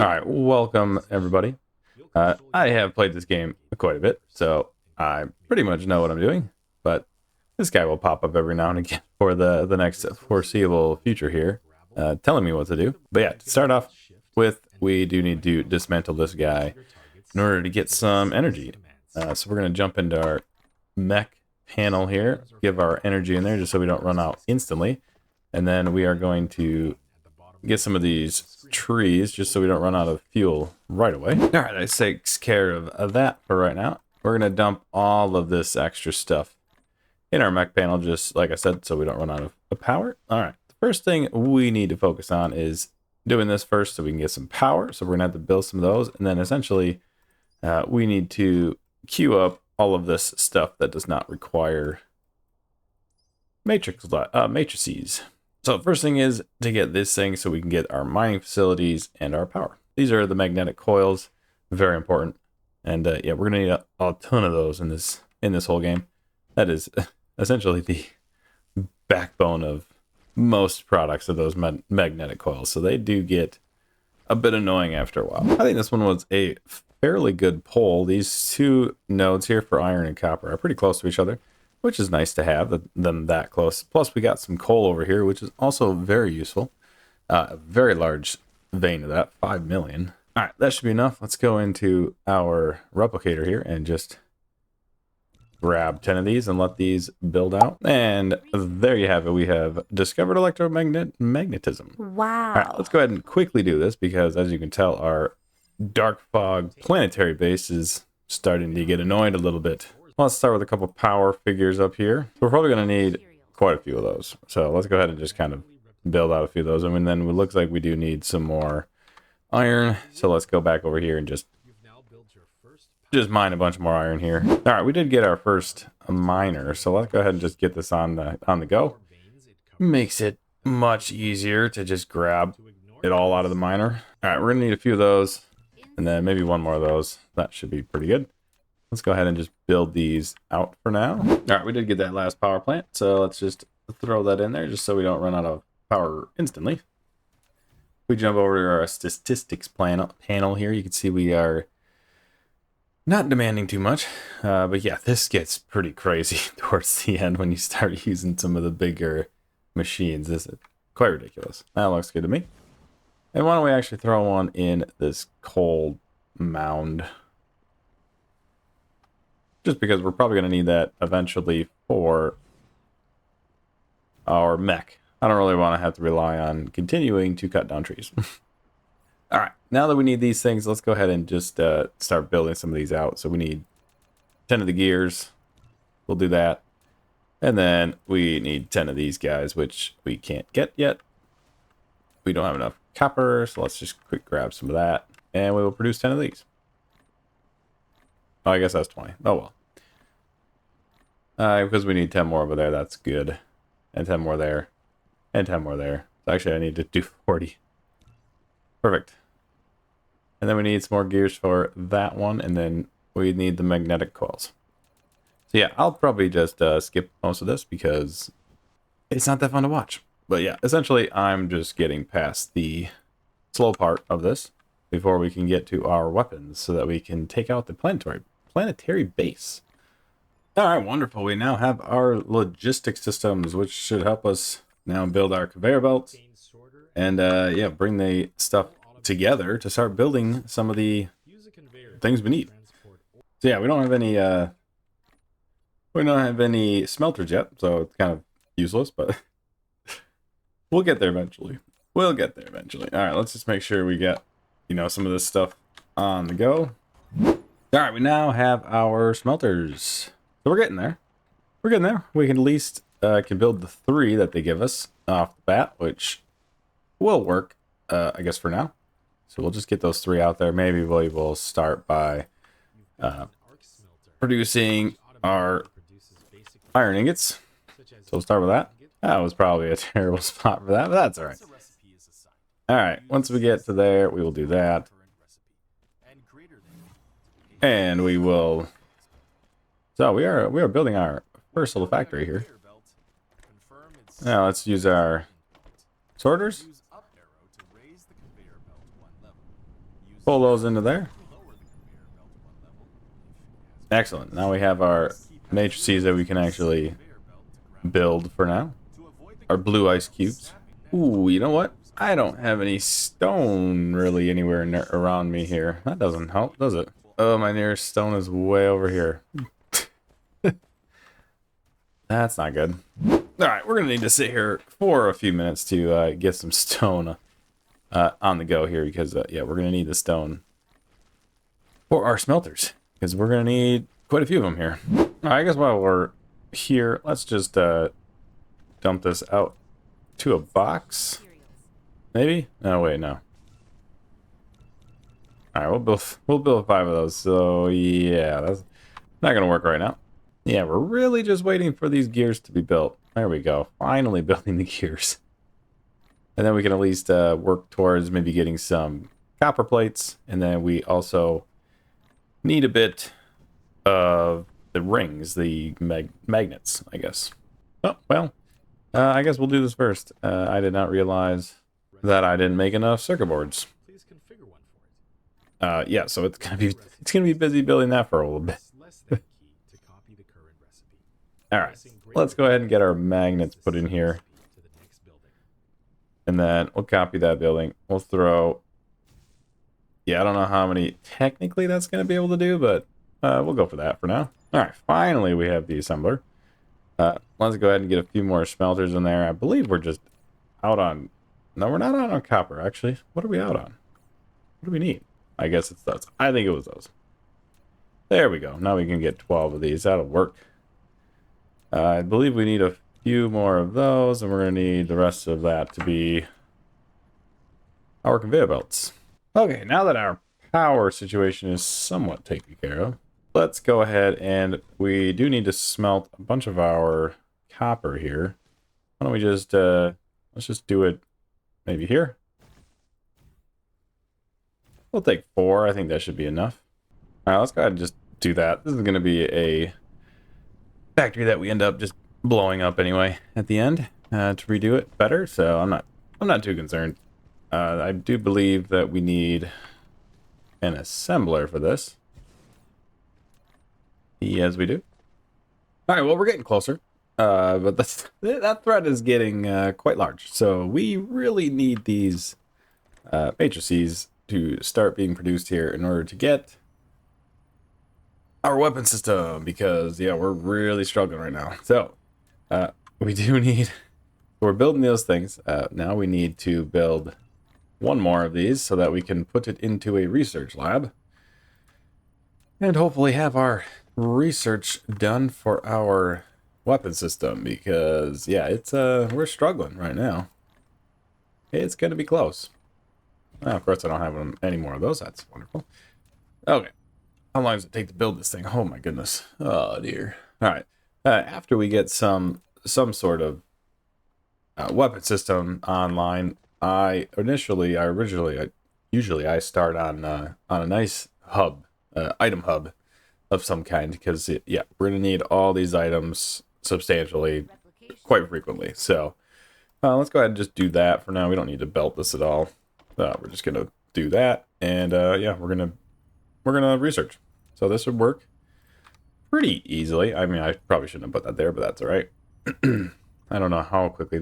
Alright, welcome everybody. I have played this game quite a bit, so I pretty much know what I'm doing, but this guy will pop up every now and again for the next foreseeable future here, telling me what to do. But yeah, to start off with, we do need to dismantle this guy in order to get some energy. So we're going to jump into our mech panel here, give our energy in there just so we don't run out instantly, and then we are going to get some of these trees just so we don't run out of fuel right away. All right, that takes care of that for right now. We're gonna dump all of this extra stuff in our mech panel, just like I said, so we don't run out of power. All right, the first thing we need to focus on is doing this first so we can get some power. So we're gonna have to build some of those, and then essentially we need to queue up all of this stuff that does not require matrices. So first thing is to get this thing so we can get our mining facilities and our power. These are the magnetic coils, very important. And yeah, we're gonna need a ton of those in this whole game. That is essentially the backbone of most products of those magnetic coils. So they do get a bit annoying after a while. I think this one was a fairly good pull. These two nodes here for iron and copper are pretty close to each other, which is nice to have them that close. Plus, we got some coal over here, which is also very useful. A very large vein of that, 5 million. All right, that should be enough. Let's go into our replicator here and just grab 10 of these and let these build out. And there you have it. We have discovered electromagnetism. Wow. All right, let's go ahead and quickly do this because, as you can tell, our dark fog planetary base is starting to get annoyed a little bit. Let's start with a couple power figures up here. So we're probably going to need quite a few of those. So let's go ahead and just kind of build out a few of those. And then it looks like we do need some more iron. So let's go back over here and just mine a bunch more iron here. All right, we did get our first miner. So let's go ahead and just get this on the go. Makes it much easier to just grab it all out of the miner. All right, we're going to need a few of those and then maybe one more of those. That should be pretty good. Let's go ahead and just build these out for now. All right, we did get that last power plant, so let's just throw that in there just so we don't run out of power instantly. We jump over to our statistics panel here. You can see we are not demanding too much, but yeah, this gets pretty crazy towards the end when you start using some of the bigger machines. This is quite ridiculous. That looks good to me. And why don't we actually throw one in this coal mound? Just because we're probably going to need that eventually for our mech. I don't really want to have to rely on continuing to cut down trees. All right, now that we need these things, let's go ahead and just start building some of these out. So we need 10 of the gears. We'll do that. And then we need 10 of these guys, which we can't get yet. We don't have enough copper, so let's just quick grab some of that. And we will produce 10 of these. Oh, I guess that's 20. Oh, well. Because we need 10 more over there, that's good. And 10 more there. And 10 more there. So actually, I need to do 40. Perfect. And then we need some more gears for that one. And then we need the magnetic coils. So yeah, I'll probably just skip most of this because it's not that fun to watch. But yeah, essentially, I'm just getting past the slow part of this before we can get to our weapons so that we can take out the planetary base. All right, wonderful. We now have our logistics systems, which should help us now build our conveyor belts and yeah, bring the stuff together to start building some of the things we need. So yeah, we don't have any smelters yet, so it's kind of useless, but we'll get there eventually. We'll get there eventually. All right, let's just make sure we get, some of this stuff on the go. All right, we now have our smelters. So we're getting there. We're getting there. We can at least can build the 3 that they give us off the bat, which will work, I guess, for now. So we'll just get those 3 out there. Maybe we will start by producing our iron ingots. So we'll start with that. That was probably a terrible spot for that, but that's all right. All right, once we get to there, we will do that. And we will... So we are building our first little factory here. Now let's use our sorters. pull those into there. Excellent. Now we have our matrices that we can actually build for now. Our blue ice cubes. Ooh, you know what? I don't have any stone really anywhere around me here. That doesn't help, does it? Oh, my nearest stone is way over here. That's not good. Alright, we're going to need to sit here for a few minutes to get some stone on the go here because, yeah, we're going to need the stone for our smelters because we're going to need quite a few of them here. Alright, I guess while we're here, let's just dump this out to a box. Maybe? No, wait, no. Alright, we'll build 5 of those. So, yeah, that's not going to work right now. Yeah, we're really just waiting for these gears to be built. There we go. Finally building the gears. And then we can at least work towards maybe getting some copper plates. And then we also need a bit of the rings, the magnets, I guess. Oh, well, I guess we'll do this first. I did not realize that I didn't make enough circuit boards. Yeah, so it's gonna be busy building that for a little bit. All right, let's go ahead and get our magnets put in here. And then we'll copy that building. We'll throw... Yeah, I don't know how many technically that's going to be able to do, but we'll go for that for now. All right, finally we have the assembler. Let's go ahead and get a few more smelters in there. I believe we're just out on... No, we're not out on copper, actually. What are we out on? What do we need? I guess it's those. I think it was those. There we go. Now we can get 12 of these. That'll work. I believe we need a few more of those, and we're going to need the rest of that to be our conveyor belts. Okay, now that our power situation is somewhat taken care of, let's go ahead and we do need to smelt a bunch of our copper here. Why don't we just, let's just do it maybe here. We'll take 4. I think that should be enough. All right, let's go ahead and just do that. This is going to be a factory that we end up just blowing up anyway at the end to redo it better. So I'm not too concerned. I do believe that we need an assembler for this. Yes, we do. All right, well, we're getting closer. But that threat is getting quite large. So we really need these matrices to start being produced here in order to get our weapon system, because yeah, we're really struggling right now. So we do need, we're building those things. Now we need to build one more of these so that we can put it into a research lab and hopefully have our research done for our weapon system, because yeah, it's we're struggling right now. It's gonna be close. Well, of course I don't have any more of those. That's wonderful. Okay, how long does it take to build this thing? Oh my goodness. Oh dear. All right, after we get some sort of weapon system online, usually I start on a nice hub, item hub of some kind, because yeah, we're gonna need all these items substantially quite frequently. So let's go ahead and just do that for now. We don't need to belt this at all. We're just gonna do that, and yeah, we're gonna research. So this would work pretty easily. I mean, I probably shouldn't have put that there, but that's all right. I don't know how quickly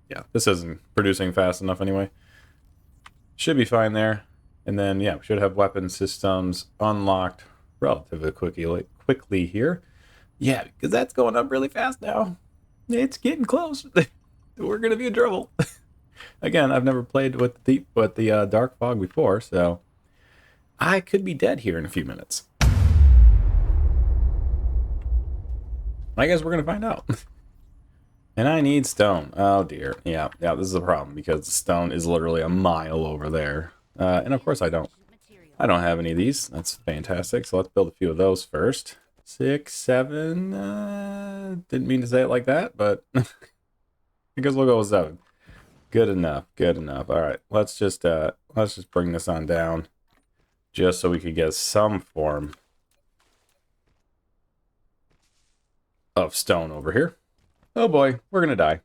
yeah, this isn't producing fast enough anyway. Should be fine there. And then yeah, we should have weapon systems unlocked relatively quickly here. Yeah, because that's going up really fast now. It's getting close. We're gonna be in trouble. Again, I've never played with the dark fog before, so I could be dead here in a few minutes. I guess we're gonna find out. And I need stone. Oh dear. Yeah, this is a problem because the stone is literally a mile over there. And of course I don't have any of these. That's fantastic. So let's build a few of those first. 6, 7. Didn't mean to say it like that, but I guess we'll go with 7. Good enough. Good enough. All right. Let's just bring this on down, just so we could get some form of stone over here. Oh boy, we're gonna die.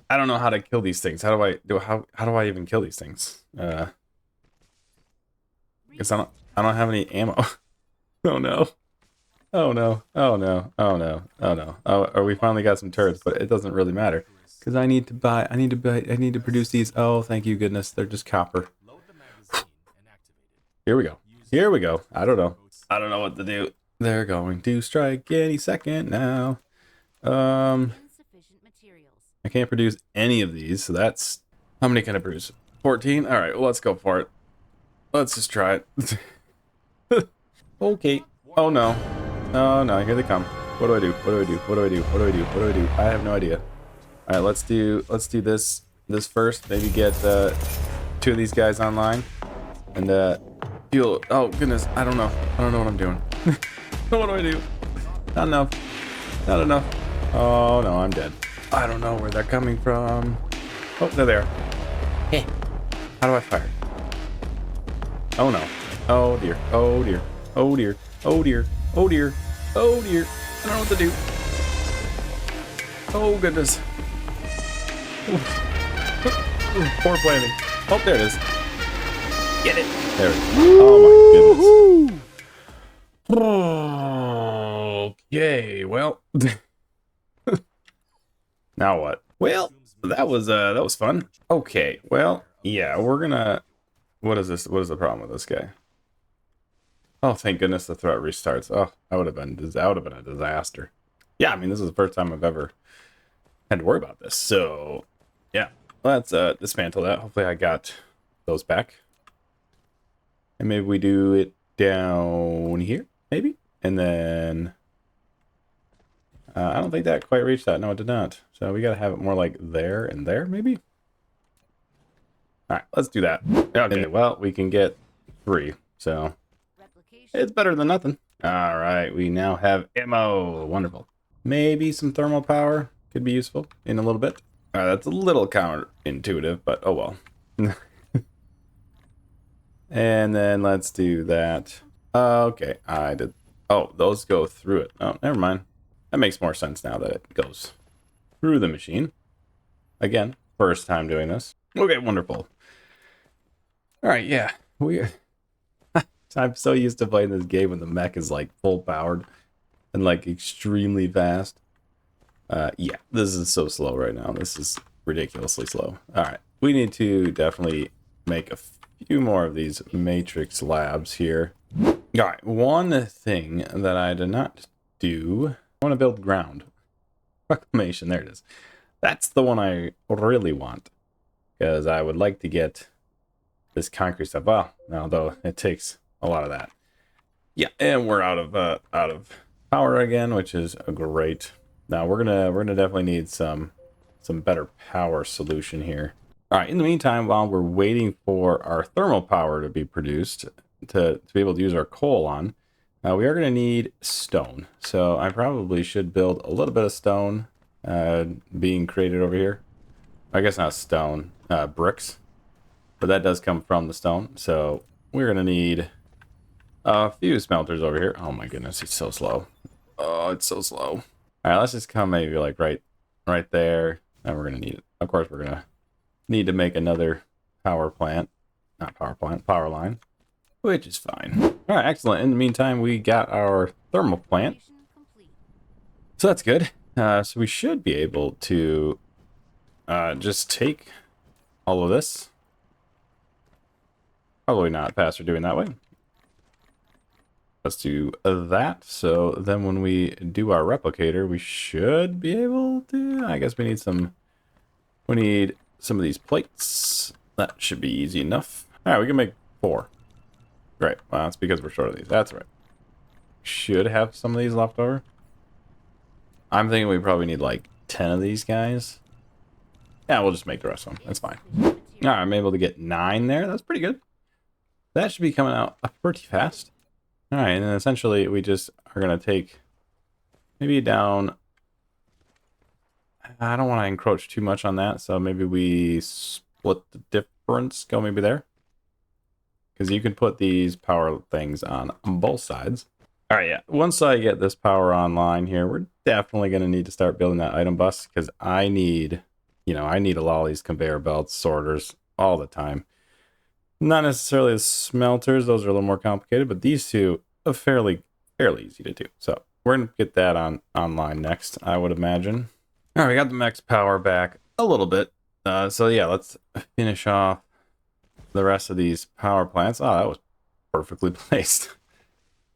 I don't know how to kill these things. How do I even kill these things? Guess I don't have any ammo. Oh no. Oh no. Oh no. Oh no. Oh no. Oh, or we finally got some turrets, but it doesn't really matter. Because I need to produce these. Oh, thank you goodness. They're just copper. Here we go. Here we go. I don't know. I don't know what to do. They're going to strike any second now. I can't produce any of these, so that's... How many can I produce? 14? Alright, well, let's go for it. Let's just try it. Okay. Oh no. Oh no, here they come. What do I do? What do I do? What do I do? What do I do? What do I do? I have no idea. Alright, let's do this first. Maybe get 2 of these guys online. And fuel. Oh goodness, I don't know. I don't know what I'm doing. What do I do? Not enough. Not enough. Oh no, I'm dead. I don't know where they're coming from. Oh, they're there. Hey. How do I fire? Oh no. Oh dear. Oh dear. Oh dear. Oh dear. Oh dear. Oh dear. I don't know what to do. Oh goodness. Poor planning. Oh, there it is. Get it. There it is. Oh my goodness. Okay, well. Now what? Well, that was fun. Okay, well, yeah, we're gonna... What is this? What is the problem with this guy? Oh, thank goodness the threat restarts. Oh, that would have been a disaster. Yeah, I mean, this is the first time I've ever had to worry about this. So, yeah, let's dismantle that. Hopefully I got those back. And maybe we do it down here, maybe? And then... I don't think that quite reached that. No, it did not. So we gotta have it more like there and there, maybe? Alright, let's do that. Okay, well, we can get 3, so... It's better than nothing. Alright, we now have ammo. Wonderful. Maybe some thermal power could be useful in a little bit. That's a little counterintuitive, but oh well. And then let's do that. Okay, I did... Oh, those go through it. Oh, never mind. That makes more sense now that it goes through the machine. Again, first time doing this. Okay, wonderful. Alright, yeah. I'm so used to playing this game when the mech is like full powered and like extremely fast. Yeah, this is so slow right now. This is ridiculously slow. Alright, we need to definitely make a few more of these matrix labs here. Alright, one thing that I did not do... I want to build ground. Reclamation, there it is. That's the one I really want. Because I would like to get this concrete stuff. Well, although it takes a lot of that. Yeah, and we're out of power again, which is great. Now we're gonna definitely need some better power solution here. All right, in the meantime, while we're waiting for our thermal power to be produced to be able to use our coal on, we are going to need stone. So I probably should build a little bit of stone being created over here. I guess not stone, bricks. But that does come from the stone. So we're going to need a few smelters over here. Oh my goodness, it's so slow. Oh, it's so slow. All right, let's just come maybe like right there. And we're going to need it. Of course, we're going to need to make another power plant. Not power plant, power line. Which is fine. All right, excellent. In the meantime, we got our thermal plant. So that's good. So we should be able to just take all of this. Probably not faster doing that way. Let's do that. So then when we do our replicator, we should be able to... I guess we need some of these plates. That should be easy enough. All right, we can make 4. Right, well, that's because we're short of these. That's right. Should have some of these left over. I'm thinking we probably need like 10 of these guys. Yeah, we'll just make the rest of them. That's fine. All right, I'm able to get 9 there. That's pretty good. That should be coming out pretty fast. All right, and then essentially we just are going to take maybe down... I don't want to encroach too much on that, so maybe we split the difference. Go maybe there. Because you can put these power things on both sides. All right, yeah. Once I get this power online here, we're definitely going to need to start building that item bus. Because I need, I need a lot of these conveyor belts, sorters, all the time. Not necessarily the smelters; those are a little more complicated. But these two are fairly easy to do. So we're gonna get that online next, I would imagine. All right, we got the max power back a little bit. So yeah, let's finish off the rest of these power plants. Oh, that was perfectly placed.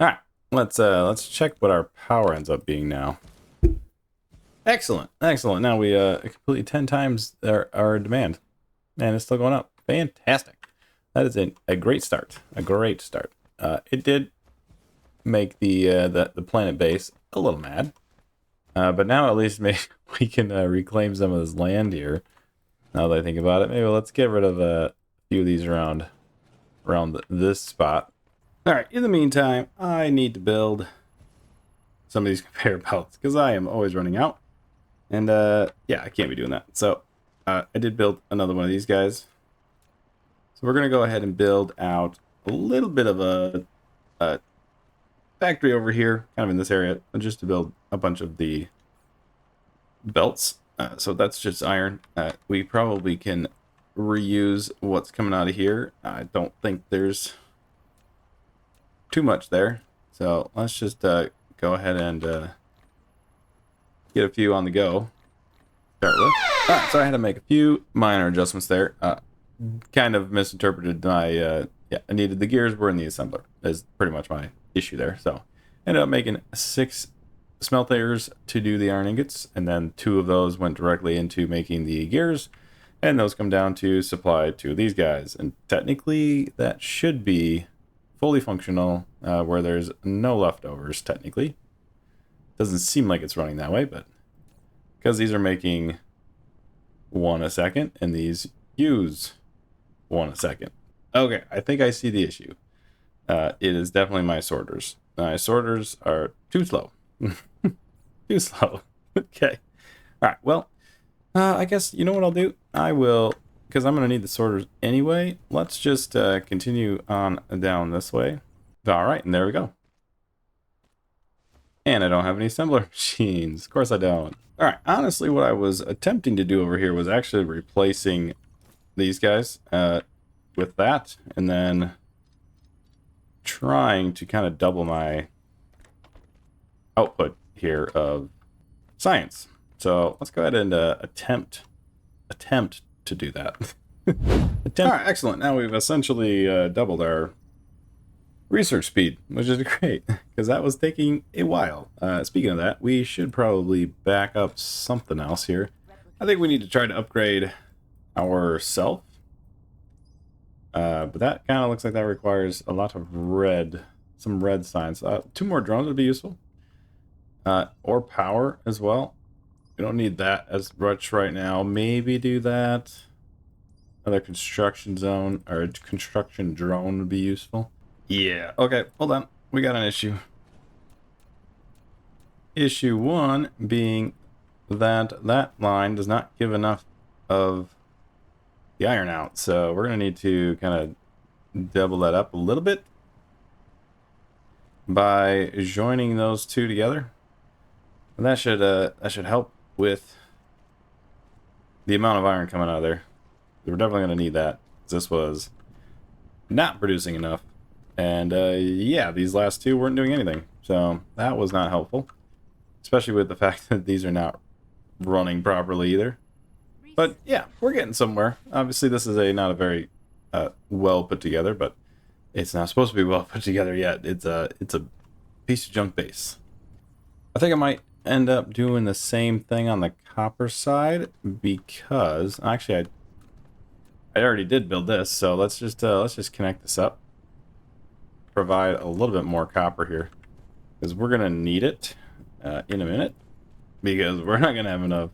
All right, let's check what our power ends up being now. Excellent. Now we completely 10 times our demand, and it's still going up. Fantastic. That is a great start. It did make the planet base a little mad, but now at least maybe we can reclaim some of this land here. Now that I think about it, maybe let's get rid of a few of these around this spot. All right. In the meantime, I need to build some of these conveyor belts because I am always running out, and yeah, I can't be doing that. So I did build another one of these guys. So we're gonna go ahead and build out a little bit of a factory over here, kind of in this area, just to build a bunch of the belts. So that's just iron. We probably can reuse what's coming out of here. I don't think there's too much there. So let's just go ahead and get a few on the go. Start with. All right, so I had to make a few minor adjustments there. Kind of misinterpreted my yeah, I needed the gears were in the assembler is pretty much my issue there. So ended up making 6 smelters to do the iron ingots, and then 2 of those went directly into making the gears, and those come down to supply to these guys. And technically that should be fully functional, where there's no leftovers. Technically doesn't seem like it's running that way, but because these are making 1 a second and these use 1 a second. Okay, I think I see the issue. It is definitely my sorters. My sorters are too slow. Too slow. Okay. All right, well, I guess you know what I'll do? I will, because I'm going to need the sorters anyway. Let's just continue on down this way. All right, and there we go. And I don't have any assembler machines. Of course I don't. All right, honestly, what I was attempting to do over here was actually replacing these guys with that, and then trying to kind of double my output here of science. So let's go ahead and attempt to do that. All right, excellent. Now we've essentially doubled our research speed, which is great because that was taking a while. Speaking of that, we should probably back up something else here. I think we need to try to upgrade our self. But that kind of looks like that requires a lot of some red signs. 2 more drones would be useful. Or power as well. We don't need that as much right now. Maybe do that. Another construction zone or a construction drone would be useful. Yeah. Okay, hold on. We got an issue. Issue 1 being that that line does not give enough of the iron out. So we're going to need to kind of double that up a little bit by joining those 2 together. And that should help with the amount of iron coming out of there. We're definitely going to need that. This was not producing enough. And yeah, these last 2 weren't doing anything. So that was not helpful. Especially with the fact that these are not running properly either. But yeah, we're getting somewhere. Obviously, this is not a very well put together, but it's not supposed to be well put together yet. It's a piece of junk base. I think I might end up doing the same thing on the copper side because actually I already did build this. So let's just connect this up. Provide a little bit more copper here because we're gonna need it in a minute because we're not gonna have enough.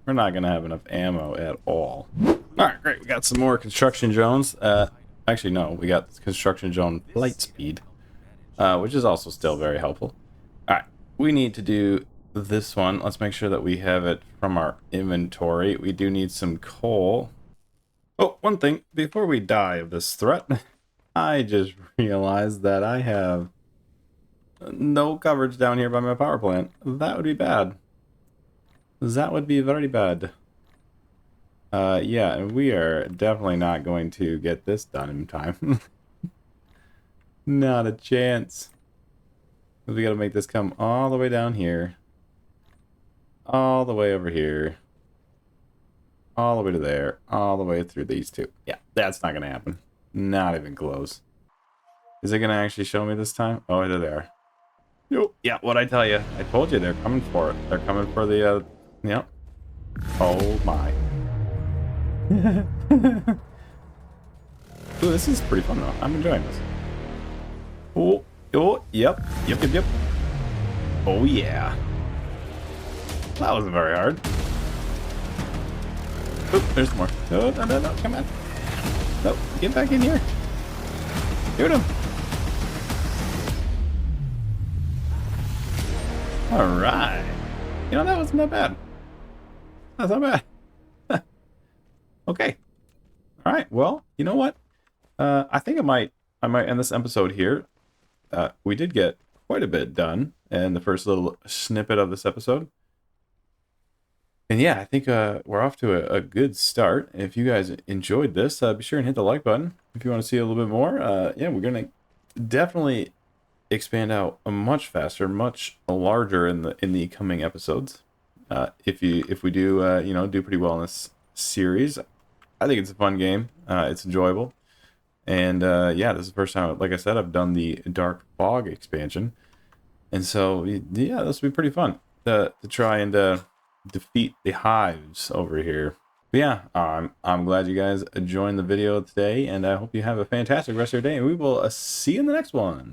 We're not going to have enough ammo at all. All right, great. We got some more construction drones. Actually, no, we got construction drone flight speed, which is also still very helpful. All right, we need to do this one. Let's make sure that we have it from our inventory. We do need some coal. Oh, one thing. Before we die of this threat, I just realized that I have no coverage down here by my power plant. That would be bad. That would be very bad. Yeah, and we are definitely not going to get this done in time. Not a chance. We gotta make this come all the way down here. All the way over here. All the way to there. All the way through these two. Yeah, that's not gonna happen. Not even close. Is it gonna actually show me this time? Oh, there they are. Yo, yeah, what'd I tell you? I told you they're coming for it. They're coming for the, yep. Oh my. Ooh, this is pretty fun though. I'm enjoying this. Oh, oh, yep. Yep. Oh yeah. That wasn't very hard. Oop, there's more. No, come on. No, get back in here. Shoot him. Alright. You know, that wasn't that bad. That's not bad. Okay. Alright, well, you know what? I think I might end this episode here. We did get quite a bit done in the first little snippet of this episode. And yeah, I think we're off to a good start. If you guys enjoyed this, be sure and hit the like button. If you want to see a little bit more, yeah, we're going to definitely expand out much faster, much larger in the coming episodes. If we do, you know, do pretty well in this series, I think it's a fun game. It's enjoyable. And yeah, this is the first time, like I said, I've done the Dark Fog expansion. And so, yeah, this will be pretty fun to try and defeat the hives over here. But yeah, I'm glad you guys joined the video today, and I hope you have a fantastic rest of your day, and we will see you in the next one.